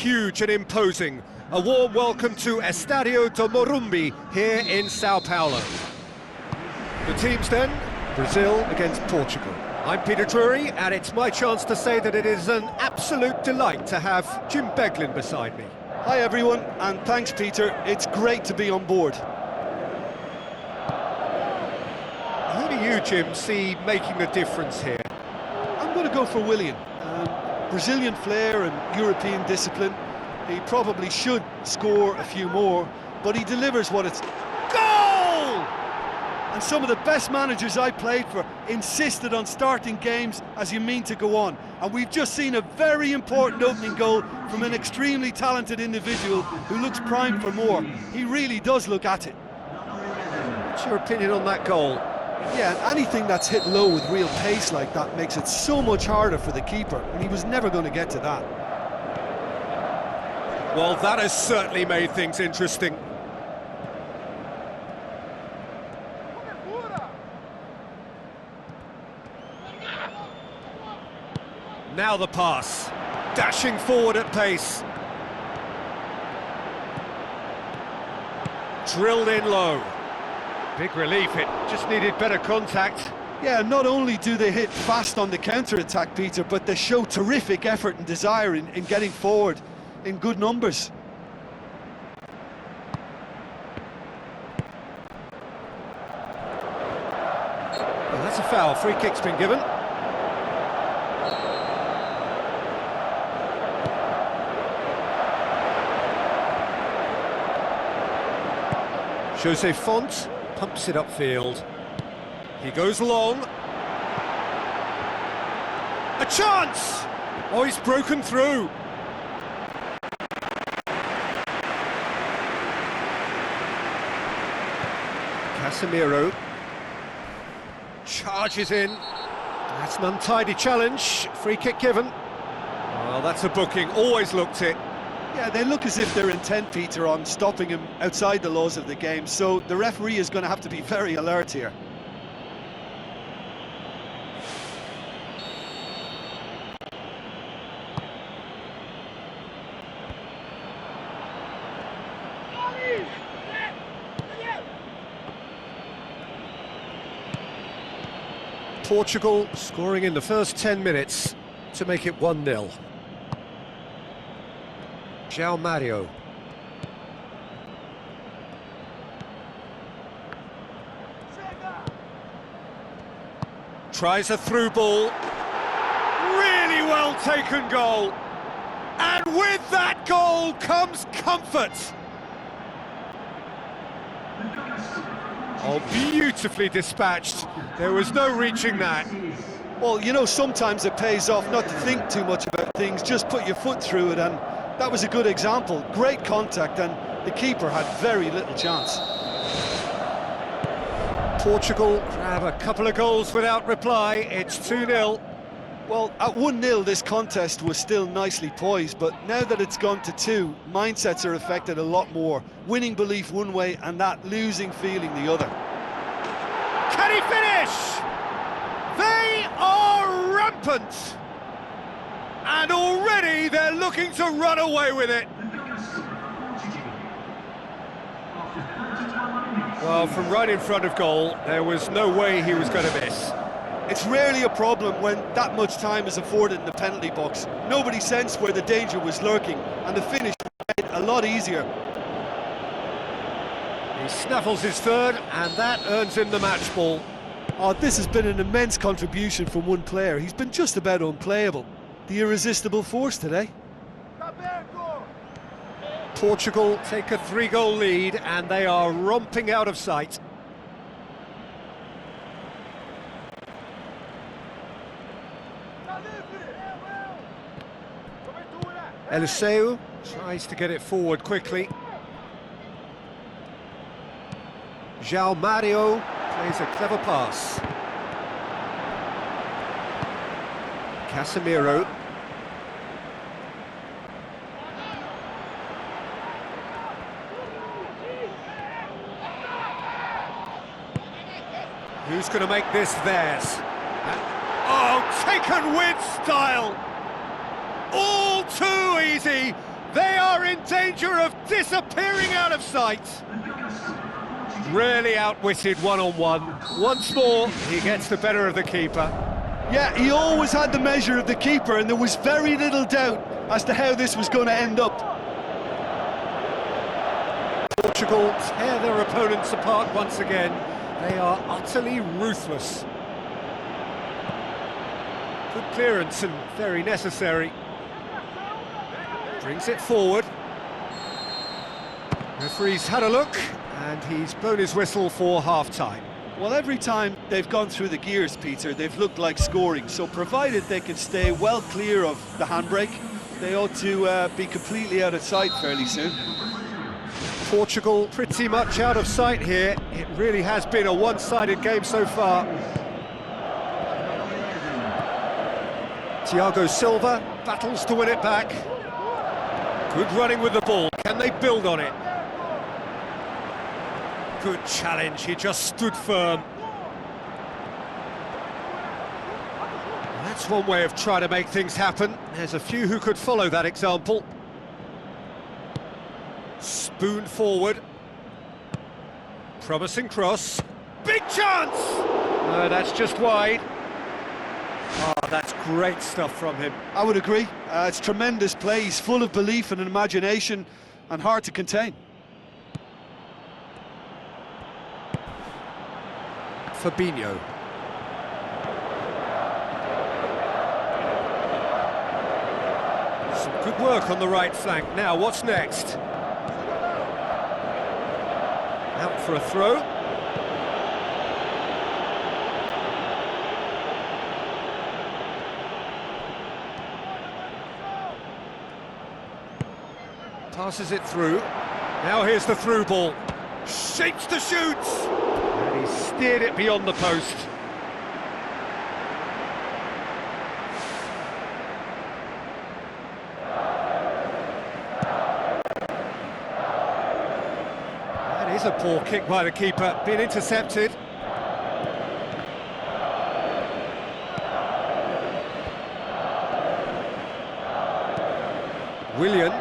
huge and imposing. A warm welcome to Estadio do Morumbi here in Sao Paulo. The teams then, Brazil against Portugal. I'm Peter Drury, and it's my chance to say that it is an absolute delight to have Jim Beglin beside me. Hi everyone, and thanks Peter, it's great to be on board. Who do you, Jim, see making the difference here? I'm going to go for Willian. Brazilian flair and European discipline. He probably should score a few more, but he delivers what it's... Goal! And some of the best managers I played for insisted on starting games as you mean to go on. And we've just seen a very important opening goal from an extremely talented individual who looks primed for more. He really does look at it. What's your opinion on that goal? Yeah, anything that's hit low with real pace like that makes it so much harder for the keeper, and he was never going to get to that. Well, that has certainly made things interesting. Now the pass, dashing forward at pace. Drilled in low. Big relief, it just needed better contact. Yeah, not only do they hit fast on the counter-attack, Peter, but they show terrific effort and desire in getting forward in good numbers. Well, that's a foul, free kick's been given. Jose Font pumps it upfield. He goes long. A chance! Oh, he's broken through. Casemiro charges in. That's an untidy challenge. Free kick given. Well, that's a booking. Always looked it. Yeah, they look as if they're intent, Peter, on stopping him outside the laws of the game, so the referee is going to have to be very alert here. Portugal scoring in the first 10 minutes to make it 1-0. João Mario. Tries a through ball. Really well taken goal. And with that goal comes comfort. Oh, beautifully dispatched. There was no reaching that. Well, you know, sometimes it pays off not to think too much about things, just put your foot through it, and that was a good example. Great contact, and the keeper had very little chance. Portugal grab a couple of goals without reply. It's 2-0. Well, at 1-0 this contest was still nicely poised, but now that it's gone to 2, mindsets are affected a lot more. Winning belief one way and that losing feeling the other. Can he finish? They are rampant! And already they're looking to run away with it. Well, from right in front of goal, there was no way he was going to miss. It's rarely a problem when that much time is afforded in the penalty box. Nobody sensed where the danger was lurking, and the finish made it a lot easier. He snaffles his third, and that earns him the match ball. Oh, this has been an immense contribution from one player. He's been just about unplayable. The irresistible force today. Portugal take a 3-goal lead, and they are romping out of sight. Eliseu tries to get it forward quickly. João Mario plays a clever pass. Casemiro. Who's going to make this theirs? Oh, taken with style! All too easy, They are in danger of disappearing out of sight. Really outwitted one-on-one. Once more, he gets the better of the keeper. Yeah, he always had the measure of the keeper, and there was very little doubt as to how this was going to end up. Portugal tear their opponents apart once again. They are utterly ruthless. Good clearance and very necessary. Brings it forward. Referee's had a look, and he's blown his whistle for half-time. Well, every time they've gone through the gears, Peter, they've looked like scoring. So provided they can stay well clear of the handbrake, they ought to be completely out of sight fairly soon. Portugal pretty much out of sight here. It really has been a one-sided game so far. Thiago Silva battles to win it back. Good running with the ball. Can they build on it? Good challenge, he just stood firm. That's one way of trying to make things happen. There's a few who could follow that example. Spoon forward. Promising cross. Big chance! That's just wide. Oh, that's great stuff from him. I would agree. It's tremendous play. He's full of belief and imagination and hard to contain. Fabinho. Some good work on the right flank. Now, what's next? Out for a throw. Passes it through. Now here's the through ball. Shapes to shoot! And he steered it beyond the post. That is a poor kick by the keeper, being intercepted. Willian.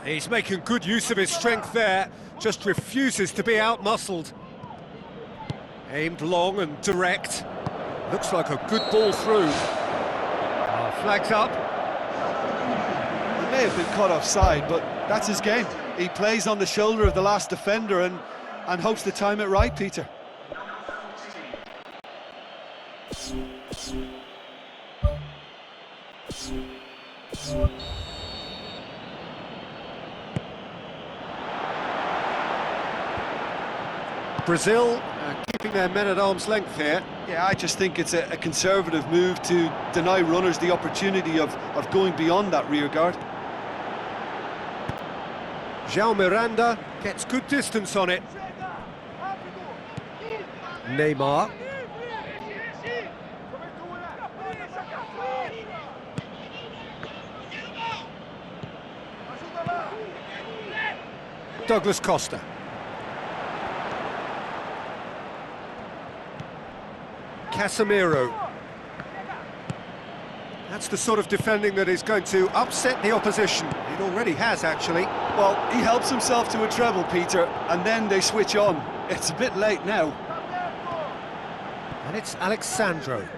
He's making good use of his strength there, just refuses to be out-muscled. Aimed long and direct. Looks like a good ball through. Flags up. He may have been caught offside, but that's his game. He plays on the shoulder of the last defender and hopes to time it right, Peter. Brazil keeping their men at arm's length here. Yeah, I just think it's a conservative move to deny runners the opportunity of going beyond that rear guard. João Miranda gets good distance on it. Neymar. Douglas Costa. Casemiro. That's the sort of defending that is going to upset the opposition. It already has, actually. Well, he helps himself to a treble, Peter, and then they switch on. It's a bit late now. And it's Alexandro.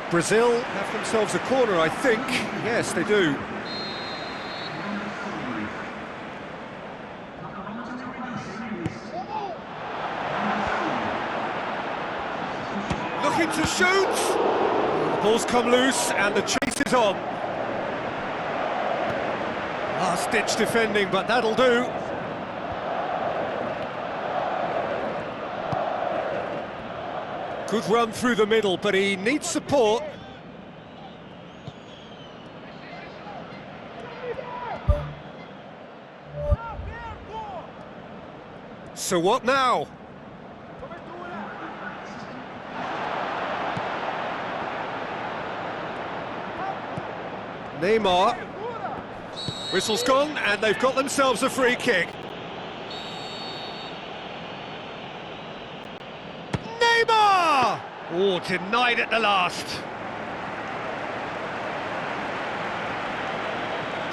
Brazil have themselves a corner, I think. Yes, they do. Looking to shoot. The ball's come loose and the chase is on. Last-ditch defending, but that'll do. Good run through the middle, but he needs support. So what now? Neymar. Whistle's gone, and they've got themselves a free kick. Neymar! Oh, denied at the last.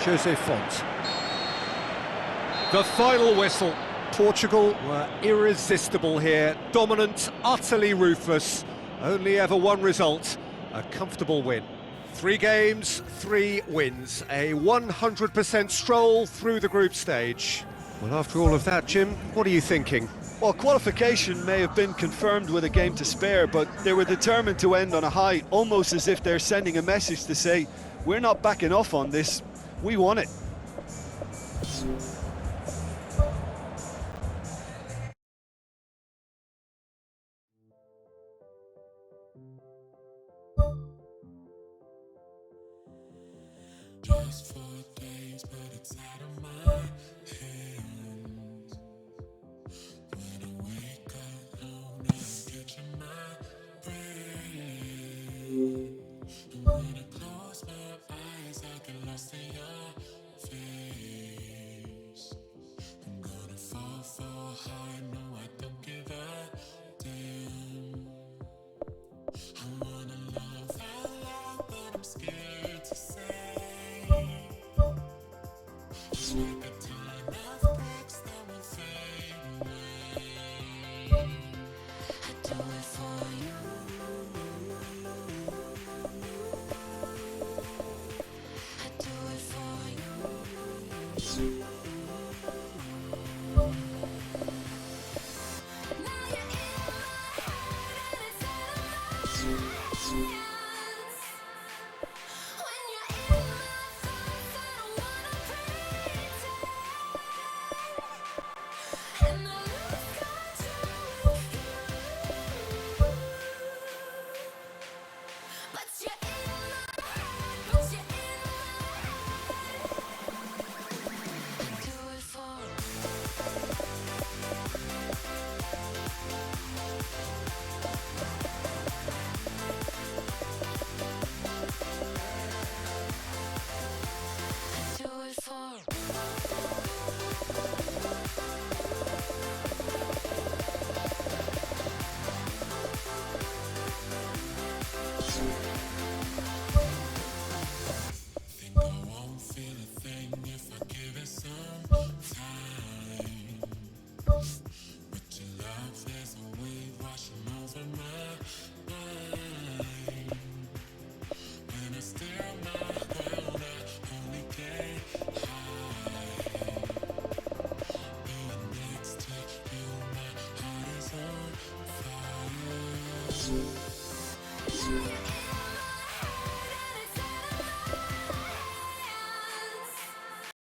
Jose Font. The final whistle. Portugal were irresistible here, dominant, utterly ruthless. Only ever one result, a comfortable win. 3 games, 3 wins, a 100% stroll through the group stage. Well, after all of that, Jim, what are you thinking? Well, qualification may have been confirmed with a game to spare, but they were determined to end on a high, almost as if they're sending a message to say, we're not backing off on this, we won it. Just for